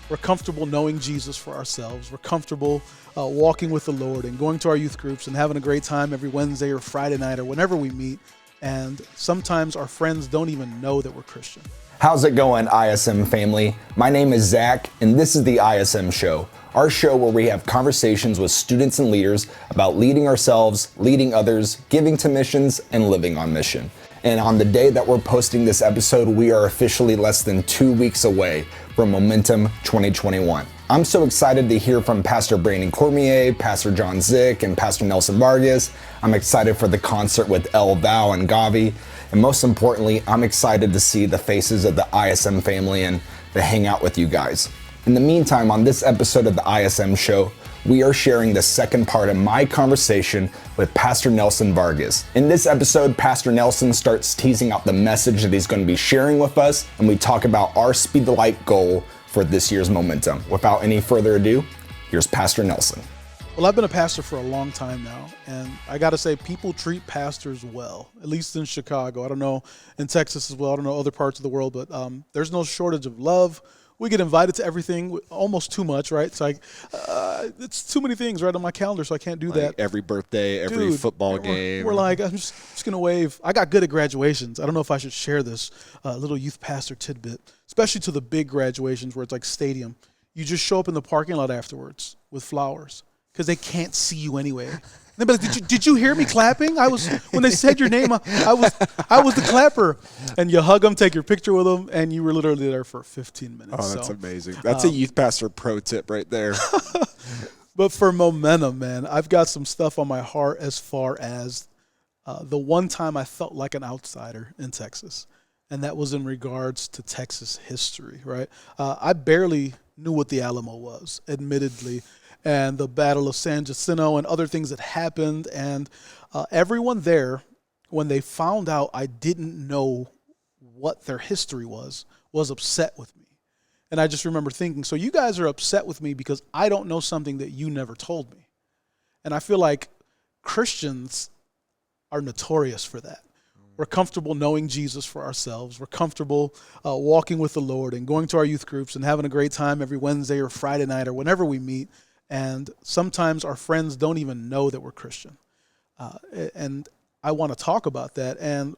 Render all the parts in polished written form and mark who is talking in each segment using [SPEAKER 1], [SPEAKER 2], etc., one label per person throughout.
[SPEAKER 1] We're comfortable knowing Jesus for ourselves. We're comfortable walking with the Lord and going to our youth groups and having a great time every Wednesday or Friday night or whenever we meet. And sometimes our friends don't even know that we're Christian.
[SPEAKER 2] How's it going, ISM family? My name is Zach, and this is the ISM Show, our show where we have conversations with students and leaders about leading ourselves, leading others, giving to missions, and living on mission. And on the day that we're posting this episode, we are officially less than 2 weeks away from Momentum 2021. I'm so excited to hear from Pastor Brandon Cormier, Pastor John Zick, and Pastor Nelson Vargas. I'm excited for the concert with El Val and Gavi. And most importantly, I'm excited to see the faces of the ISM family and to hang out with you guys. In the meantime, on this episode of the ISM Show, we are sharing the second part of my conversation with Pastor Nelson Vargas. In this episode, Pastor Nelson starts teasing out the message that he's going to be sharing with us, and we talk about our Speed the Light goal for this year's Momentum. Without any further ado, here's Pastor Nelson.
[SPEAKER 1] Well, I've been a pastor for a long time now, and I got to say, people treat pastors well, at least in Chicago. I don't know in Texas as well. I don't know other parts of the world, but there's no shortage of love. We get invited to everything, almost too much, right? It's like, it's too many things right on my calendar, so I can't do that.
[SPEAKER 3] Every birthday, every football game.
[SPEAKER 1] We're like, I'm just going to wave. I got good at graduations. I don't know if I should share this little youth pastor tidbit, especially to the big graduations where it's like stadium. You just show up in the parking lot afterwards with flowers because they can't see you anyway. But did you hear me clapping? When they said your name, I was the clapper. And you hug them, take your picture with them, and you were literally there for 15 minutes.
[SPEAKER 3] Oh, that's amazing. That's a youth pastor pro tip right there.
[SPEAKER 1] But for Momentum, man, I've got some stuff on my heart as far as the one time I felt like an outsider in Texas, and that was in regards to Texas history, right? I barely knew what the Alamo was, admittedly, and the Battle of San Jacinto and other things that happened. And everyone there, when they found out I didn't know what their history was upset with me. And I just remember thinking, so you guys are upset with me because I don't know something that you never told me. And I feel like Christians are notorious for that. We're comfortable knowing Jesus for ourselves. We're comfortable walking with the Lord and going to our youth groups and having a great time every Wednesday or Friday night or whenever we meet. And sometimes our friends don't even know that we're Christian. And I want to talk about that. And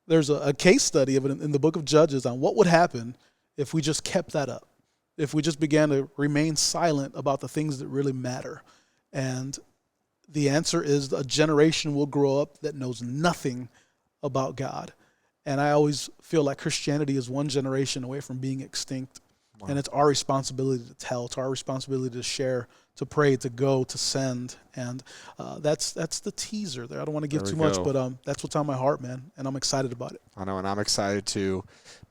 [SPEAKER 1] there's a case study of it in the book of Judges on what would happen if we just kept that up, if we just began to remain silent about the things that really matter. And the answer is a generation will grow up that knows nothing about God. And I always feel like Christianity is one generation away from being extinct. Wow. And it's our responsibility to tell. It's our responsibility to share, to pray, to go, to send. And that's the teaser there. I don't want to give too much, but that's what's on my heart, man. And I'm excited about it.
[SPEAKER 3] I know, and I'm excited to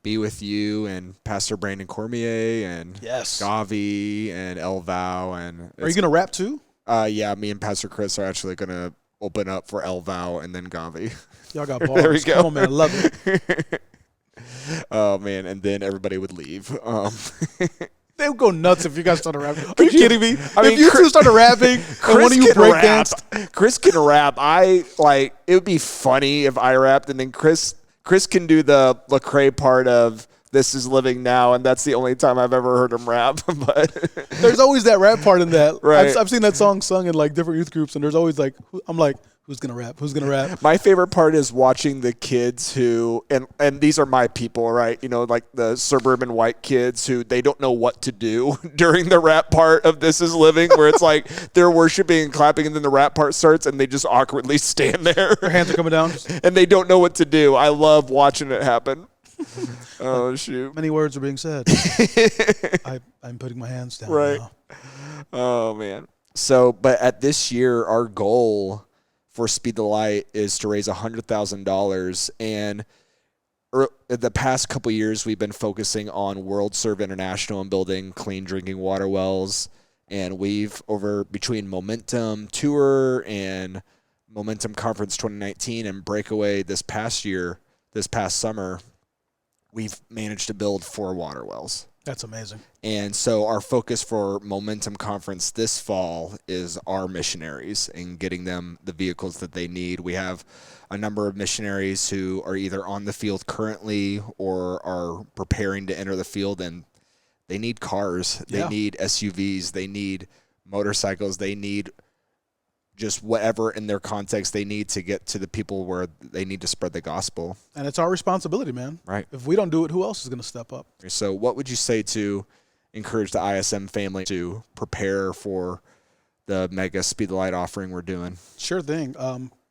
[SPEAKER 3] be with you and Pastor Brandon Cormier and Gavi and El Val. And
[SPEAKER 1] are you going to rap too?
[SPEAKER 3] Yeah, me and Pastor Chris are actually going to open up for El Val and then Gavi.
[SPEAKER 1] Y'all got balls. There we go. Come on, man. I love it.
[SPEAKER 3] Oh, man. And then everybody would leave.
[SPEAKER 1] They would go nuts if you guys started rapping. Are you kidding me?
[SPEAKER 3] I mean,
[SPEAKER 1] if you two started rapping and one of you break danced.
[SPEAKER 3] Chris can rap. It would be funny if I rapped, and then Chris can do the Lecrae part of This Is Living Now, and that's the only time I've ever heard him rap. But
[SPEAKER 1] there's always that rap part in that.
[SPEAKER 3] Right.
[SPEAKER 1] I've seen that song sung in like different youth groups, and there's always like, I'm like, who's going to rap? Who's going to rap?
[SPEAKER 3] My favorite part is watching the kids who, and these are my people, right? You know, like the suburban white kids who they don't know what to do during the rap part of This Is Living, where it's like they're worshiping and clapping, and then the rap part starts, and they just awkwardly stand there.
[SPEAKER 1] Their hands are coming down.
[SPEAKER 3] And they don't know what to do. I love watching it happen. Oh, shoot.
[SPEAKER 1] Many words are being said. I'm putting my hands down
[SPEAKER 3] right
[SPEAKER 1] now.
[SPEAKER 3] Oh, man. So, but at this year, our goal for Speed the Light is to raise $100,000. And the past couple years, we've been focusing on World Serve International and building clean drinking water wells. And we've, between Momentum Tour and Momentum Conference 2019 and Breakaway this past summer, we've managed to build 4 water wells.
[SPEAKER 1] That's amazing.
[SPEAKER 3] And so our focus for Momentum Conference this fall is our missionaries and getting them the vehicles that they need. We have a number of missionaries who are either on the field currently or are preparing to enter the field, and they need cars, they need SUVs, they need motorcycles, they need just whatever in their context they need to get to the people where they need to spread the gospel.
[SPEAKER 1] And it's our responsibility, man.
[SPEAKER 3] Right.
[SPEAKER 1] If we don't do it, who else is going to step up?
[SPEAKER 3] So what would you say to encourage the ISM family to prepare for the mega Speed the Light offering we're doing?
[SPEAKER 1] Sure thing.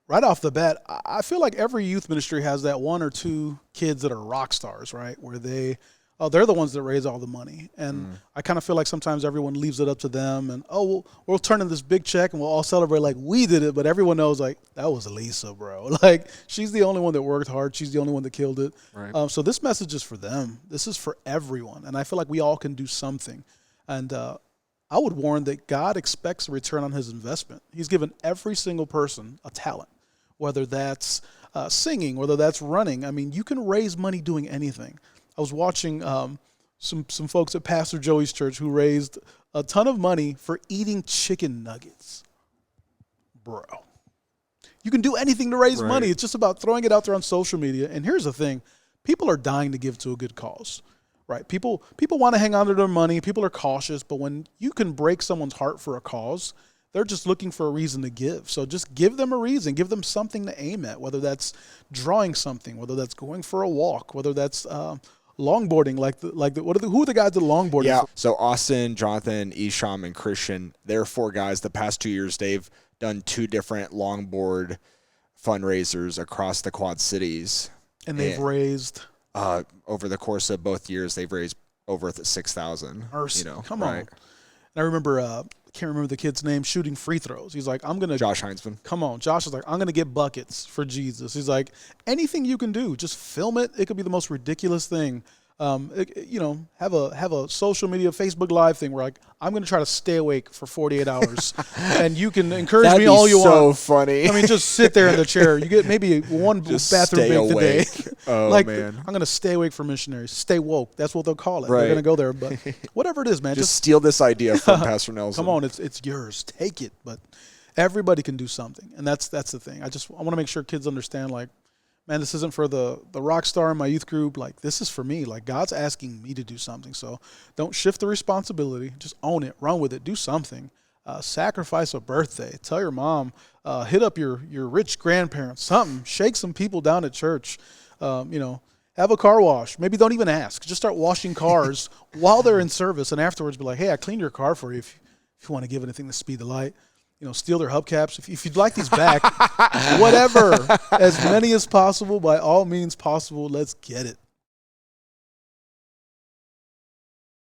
[SPEAKER 1] Right off the bat, I feel like every youth ministry has that one or two kids that are rock stars, right? Where they're the ones that raise all the money. And I kind of feel like sometimes everyone leaves it up to them and, we'll turn in this big check and we'll all celebrate like we did it. But everyone knows like, that was Lisa, bro. Like she's the only one that worked hard. She's the only one that killed it.
[SPEAKER 3] Right.
[SPEAKER 1] So this message is for them. This is for everyone. And I feel like we all can do something. And I would warn that God expects a return on his investment. He's given every single person a talent, whether that's singing, whether that's running. I mean, you can raise money doing anything. I was watching some folks at Pastor Joey's church who raised a ton of money for eating chicken nuggets. Bro, you can do anything to raise money. It's just about throwing it out there on social media. And here's the thing. People are dying to give to a good cause, right? People want to hang on to their money. People are cautious. But when you can break someone's heart for a cause, they're just looking for a reason to give. So just give them a reason. Give them something to aim at, whether that's drawing something, whether that's going for a walk, whether that's longboarding, who are the guys that longboard?
[SPEAKER 3] Yeah. So Austin, Jonathan, Isham, and Christian, they're 4 guys. The past 2 years, they've done 2 different longboard fundraisers across the Quad Cities.
[SPEAKER 1] And they've raised
[SPEAKER 3] over the course of both years, they've raised over 6,000.
[SPEAKER 1] Come on. And I remember, I can't remember the kid's name, shooting free throws. He's like,
[SPEAKER 3] Josh Heinzman.
[SPEAKER 1] Come on. Josh is like, I'm going to get buckets for Jesus. He's like, anything you can do, just film it. It could be the most ridiculous thing. Have a social media, Facebook Live thing where like, I'm going to try to stay awake for 48 hours and you can encourage me all you want.
[SPEAKER 3] That'd be so funny.
[SPEAKER 1] I mean, just sit there in the chair. You get maybe one bathroom break today.
[SPEAKER 3] Oh, man.
[SPEAKER 1] I'm going to stay awake for missionaries. Stay woke. That's what they'll call it.
[SPEAKER 3] Right.
[SPEAKER 1] They're going to go there. But whatever it is, man.
[SPEAKER 3] Just steal this idea from Pastor Nelson.
[SPEAKER 1] Come on. It's yours. Take it. But everybody can do something. And that's the thing. I want to make sure kids understand, like, man, this isn't for the rock star in my youth group. Like, this is for me. Like, God's asking me to do something. So don't shift the responsibility. Just own it. Run with it. Do something. Sacrifice a birthday. Tell your mom. Hit up your rich grandparents. Something. Shake some people down at church. Have a car wash. Maybe don't even ask. Just start washing cars while they're in service. And afterwards be like, hey, I cleaned your car for you if you want to give anything to Speed the Light. Steal their hubcaps. If you'd like these back, whatever, as many as possible, by all means possible, let's get it.